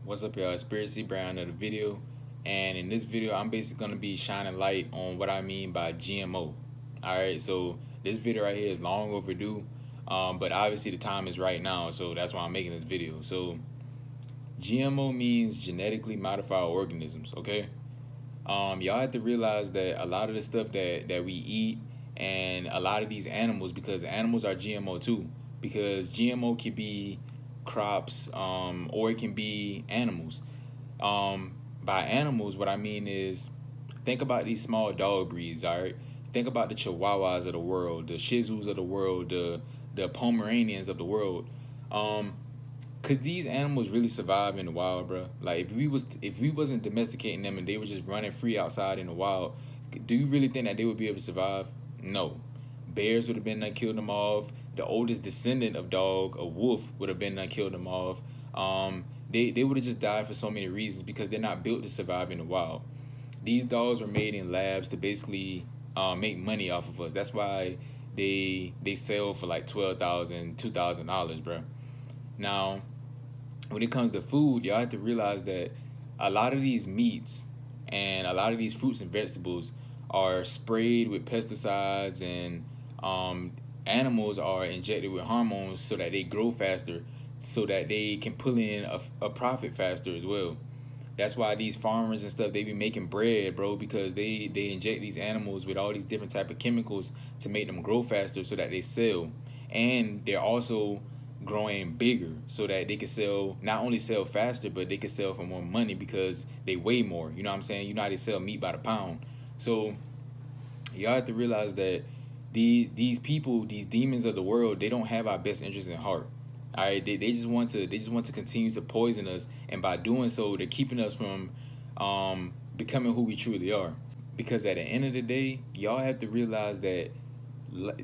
What's up, y'all? It's Spiracy Brown of the video, and in this video, I'm basically gonna be shining light on what I mean by GMO. All right, so this video right here is long overdue, but obviously the time is right now, so that's why I'm making this video. So GMO means genetically modified organisms. Okay, y'all have to realize that a lot of the stuff that we eat and a lot of these animals, because animals are GMO too, because GMO can be crops, or it can be animals. By animals, what I mean is, think about these small dog breeds. All right, think about the Chihuahuas of the world, the Shih Tzus of the world, the Pomeranians of the world. Could these animals really survive in the wild, bro? Like, if we wasn't domesticating them and they were just running free outside in the wild, do you really think that they would be able to survive? No. Bears would have been done killed them off. The oldest descendant of dog, a wolf, would have been done killed them off. They would have just died for so many reasons because they're not built to survive in the wild. These dogs were made in labs to basically make money off of us. That's why they sell for like $12,000, $2,000, bro. Now, when it comes to food, y'all have to realize that a lot of these meats and a lot of these fruits and vegetables are sprayed with pesticides, and animals are injected with hormones so that they grow faster, so that they can pull in a profit faster as well. That's why these farmers and stuff, they be making bread, bro, because they inject these animals with all these different type of chemicals to make them grow faster so that they sell. And they're also growing bigger so that they can not only sell faster, but they can sell for more money because they weigh more. You know what I'm saying? You know how they sell meat by the pound. So y'all have to realize that these people, these demons of the world, they don't have our best interests in heart. All right, they just want to continue to poison us, and by doing so, they're keeping us from becoming who we truly are. Because at the end of the day, y'all have to realize that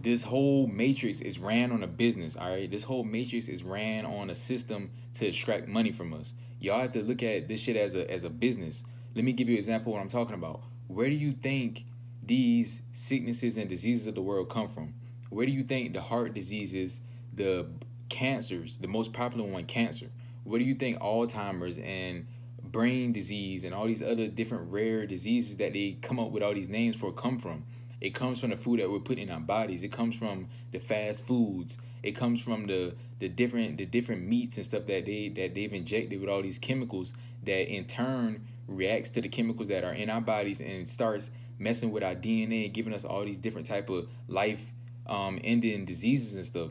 this whole matrix is ran on a business. All right, this whole matrix is ran on a system to extract money from us. Y'all have to look at this shit as a business. Let me give you an example of what I'm talking about. Where do you think these sicknesses and diseases of the world come from? Where do you think the heart diseases, the cancers, the most popular one, cancer? Where do you think Alzheimer's and brain disease and all these other different rare diseases that they come up with all these names for come from? It comes from the food that we're putting in our bodies. It comes from the fast foods. It comes from the different meats and stuff that they've injected with all these chemicals that in turn reacts to the chemicals that are in our bodies and starts messing with our DNA and giving us all these different type of life ending diseases and stuff.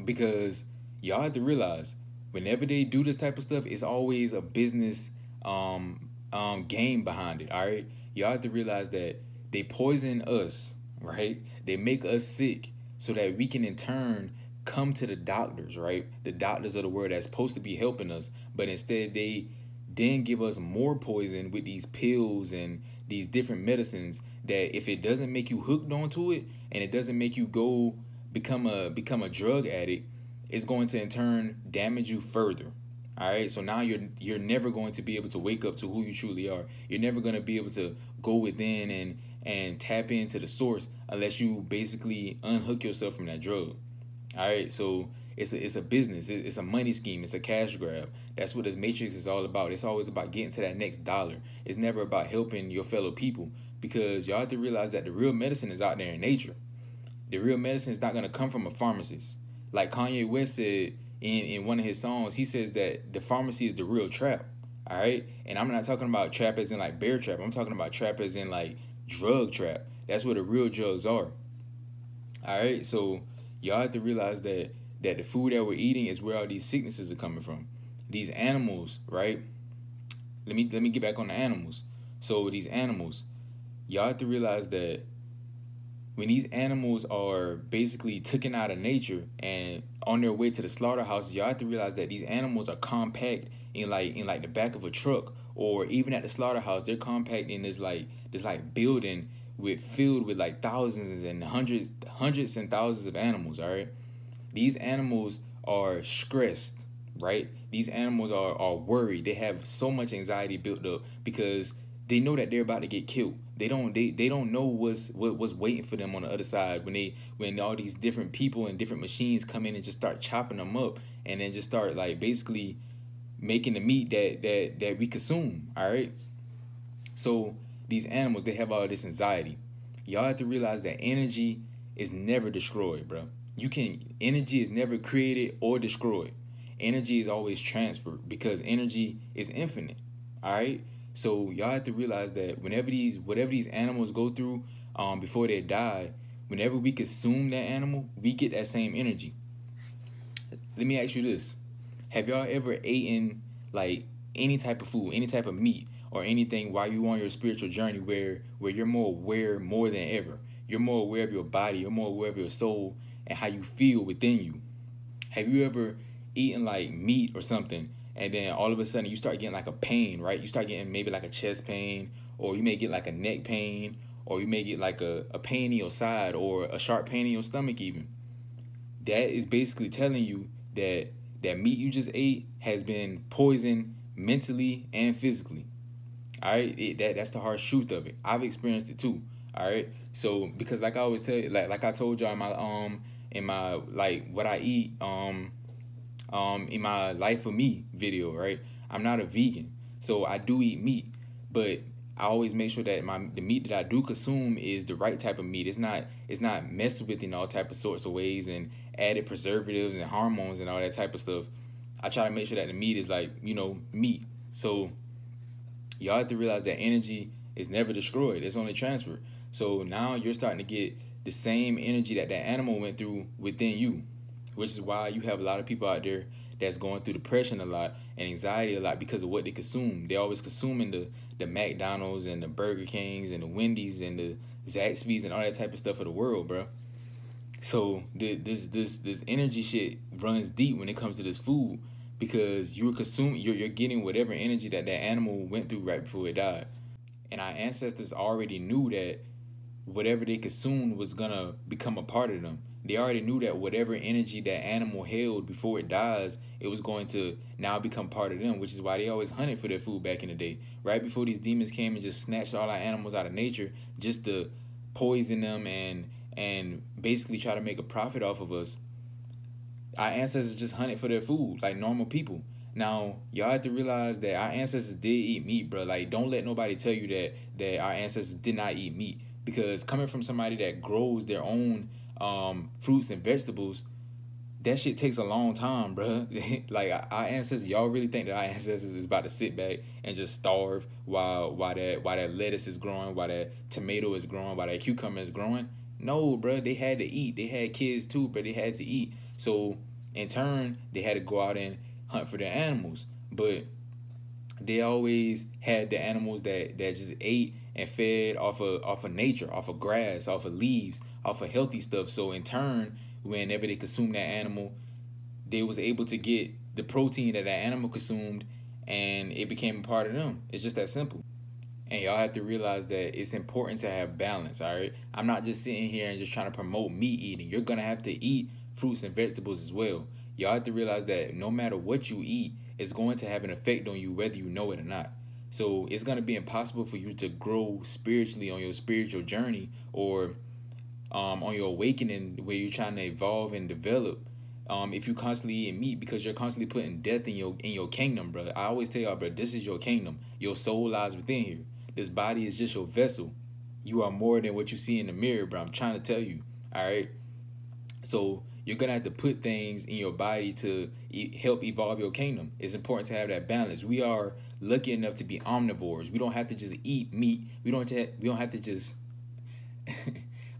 Because y'all have to realize, whenever they do this type of stuff, it's always a business game behind it. All right, y'all have to realize that they poison us, right? They make us sick so that we can in turn come to the doctors, right? The doctors of the world that's supposed to be helping us, but instead they then give us more poison with these pills and these different medicines that if it doesn't make you hooked onto it and it doesn't make you go become a drug addict, it's going to in turn damage you further. All right, so now you're never going to be able to wake up to who you truly are. You're never going to be able to go within and tap into the source unless you basically unhook yourself from that drug. All right, so it's a business. It's a money scheme. It's a cash grab. That's what this matrix is all about. It's always about getting to that next dollar. It's never about helping your fellow people, because y'all have to realize that the real medicine is out there in nature. The real medicine is not going to come from a pharmacist. Like Kanye West said in one of his songs, he says that the pharmacy is the real trap. All right, and I'm not talking about trap as in like bear trap. I'm talking about trap as in like drug trap. That's where the real drugs are. All right, so y'all have to realize that the food that we're eating is where all these sicknesses are coming from. These animals, right? Let me get back on the animals. So these animals, y'all have to realize that when these animals are basically taken out of nature and on their way to the slaughterhouses, y'all have to realize that these animals are compact in like the back of a truck, or even at the slaughterhouse, they're compact in this building filled with like thousands and hundreds and thousands of animals. All right, these animals are stressed, right? These animals are worried. They have so much anxiety built up because they know that they're about to get killed. They don't know what's waiting for them on the other side when all these different people and different machines come in and just start chopping them up, and then just start like basically making the meat that we consume. All right. So these animals, they have all this anxiety. Y'all have to realize that energy is never destroyed, bro. Energy is never created or destroyed. Energy is always transferred because energy is infinite. All right. So y'all have to realize that whatever these animals go through before they die, whenever we consume that animal, we get that same energy. Let me ask you this: have y'all ever eaten like any type of food, any type of meat, or anything while you on your spiritual journey where you're more aware more than ever? You're more aware of your body, you're more aware of your soul and how you feel within you. Have you ever eaten like meat or something and then all of a sudden you start getting like a pain, right? You start getting maybe like a chest pain, or you may get like a neck pain, or you may get like a pain in your side or a sharp pain in your stomach even. That is basically telling you that that meat you just ate has been poisoned mentally and physically. All right, that's the harsh truth of it. I've experienced it too. All right, so because like I always tell you, like I told y'all in my like what I eat in my life of me video, right? I'm not a vegan, so I do eat meat, but I always make sure that the meat that I do consume is the right type of meat. It's not messed with in all type of sorts of ways and added preservatives and hormones and all that type of stuff. I try to make sure that the meat is like, meat. So y'all have to realize that energy is never destroyed. It's only transferred. So now you're starting to get the same energy that animal went through within you, which is why you have a lot of people out there that's going through depression a lot and anxiety a lot because of what they consume. They're always consuming the McDonald's and the Burger Kings and the Wendy's and the Zaxby's and all that type of stuff of the world, bro. So this energy shit runs deep when it comes to this food because you're getting whatever energy that animal went through right before it died. And our ancestors already knew that whatever they consumed was gonna become a part of them. They already knew that whatever energy that animal held before it dies, it was going to now become part of them, which is why they always hunted for their food back in the day. Right before these demons came and just snatched all our animals out of nature just to poison them and basically try to make a profit off of us, our ancestors just hunted for their food like normal people. Now, y'all have to realize that our ancestors did eat meat, bro. Like, don't let nobody tell you that our ancestors did not eat meat. Because coming from somebody that grows their own fruits and vegetables, that shit takes a long time, bro. Like, our ancestors, y'all really think that our ancestors is about to sit back and just starve while that lettuce is growing, while that tomato is growing, while that cucumber is growing? No, bro. They had to eat. They had kids too, but they had to eat. So, in turn, they had to go out and hunt for their animals. But they always had the animals that just ate and fed off of nature, off of grass, off of leaves, off of healthy stuff. So in turn, whenever they consumed that animal, they was able to get the protein that animal consumed, and it became a part of them. It's just that simple. And y'all have to realize that it's important to have balance, all right? I'm not just sitting here and just trying to promote meat eating. You're going to have to eat fruits and vegetables as well. Y'all have to realize that no matter what you eat, it's going to have an effect on you whether you know it or not. So it's going to be impossible for you to grow spiritually on your spiritual journey or on your awakening where you're trying to evolve and develop if you constantly eating meat, because you're constantly putting death in your kingdom, bro. I always tell y'all, bro, this is your kingdom. Your soul lies within here. This body is just your vessel. You are more than what you see in the mirror, bro. I'm trying to tell you, all right? So you're going to have to put things in your body to help evolve your kingdom. It's important to have that balance. We are lucky enough to be omnivores. We don't have to just eat meat. We don't have to just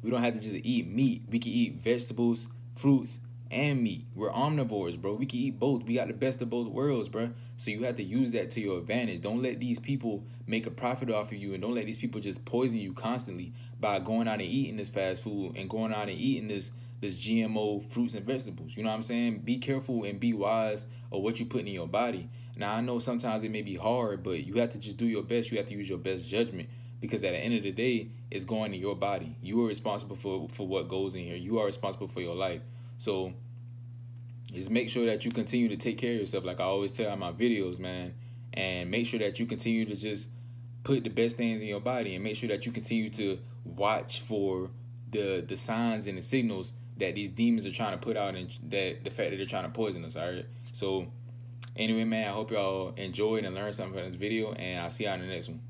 we don't have to just eat meat. We can eat vegetables, fruits, and meat. We're omnivores, bro. We can eat both. We got the best of both worlds, bro. So you have to use that to your advantage. Don't let these people make a profit off of you, and don't let these people just poison you constantly by going out and eating this fast food and going out and eating this GMO fruits and vegetables. You know what I'm saying? Be careful and be wise of what you put in your body. Now, I know sometimes it may be hard, but you have to just do your best. You have to use your best judgment, because at the end of the day, it's going in your body. You are responsible for what goes in here. You are responsible for your life. So just make sure that you continue to take care of yourself, like I always tell in my videos, man. And make sure that you continue to just put the best things in your body, and make sure that you continue to watch for the signs and the signals that these demons are trying to put out, and that the fact that they're trying to poison us, all right? So Anyway, man, I hope y'all enjoyed and learned something from this video, and I'll see y'all in the next one.